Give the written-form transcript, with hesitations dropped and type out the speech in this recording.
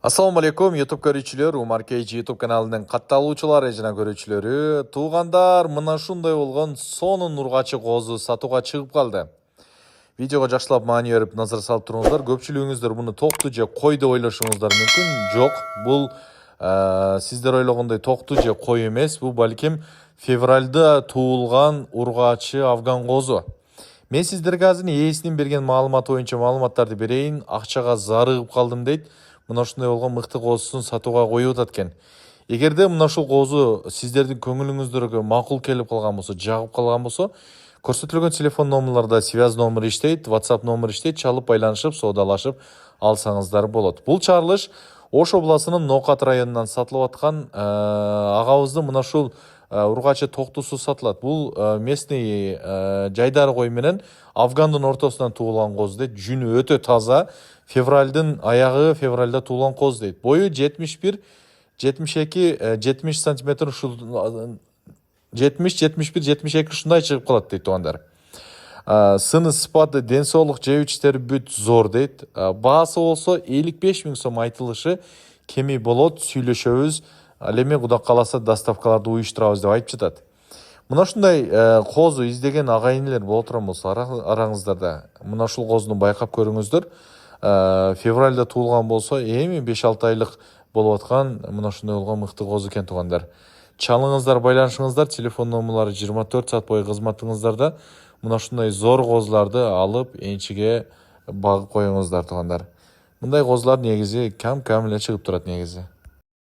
Assalamu alaikum YouTube көрүүчүлөр, Umar KG YouTube каналынын катталуучулары жана көрүүчүлөрү. Туугандар, мына ушундай болгон сонун ургачы козу сатууга чыгып калды. Видеого жакшылап маани берип назар салып туруңуздар. Көпчүлүгүңүздөр муну токту же кой деп ойлошуңуздар мүмкүн. Жок, бул сиздер ойлогондой токту же кой эмес. Бул балким февралда туулган ургачы афган козу. Мен сиздерге азыр ээсинин берген маалыматы боюнча маалыматтарды берейин. Акчага зарыгып калдым дейт. Мына ушундай болгон мыкты козусун сатууга коюп атат экен. Эгерде мына ушул козу сиздердин көңүлүңүздөргө макул келип калган болсо, жагып калган болсо, көрсөтүлгөн телефон номерларда связь номер иштейт, WhatsApp номер иштейт, чалып байланышып, соодалашып алсаңыздар болот. Бул чарылыш Ош областынын Нокат районунан сатылып аткан агабыздын мына ушул ургачы токтусу сатылат. Бул местный жайдар кой менен Афгандын ортосунан туулган козу дейт. Жүнү өтө таза. Февралдын аягы февралда туулган козу дейт. Бою 71, 72, 70 сантиметр ушул 70, 71, 72 ушундай чыгып калат дейт туугандар. Сыны сыпаты, ден соолук, жеп ичтери бүт зор дейт. Баасы болсо 55 000 сом айтылышы кеми болот, сүйлөшөбүз. Ал эми Кудай кааласа доставкаларды уюштурабыз деп айтып жатат. Мына ушундай козу издеген агайынелер боло турган болсо араңыздарда мына ушул козуну байкап көрүңүздөр. Февралда туулган болсо эми 5-6 айлык болуп аткан мына ушундай болгон мыкты козу экен туугандар. Чалыңыздар, байланышыңыздар, телефон номерлары 24 саат бою кызматыңыздарда. Мына ушундай зор козуларды алып энчиге багып коюңуздар туугандар. Мындай козулар негизи кам эле чыгып турат негизи.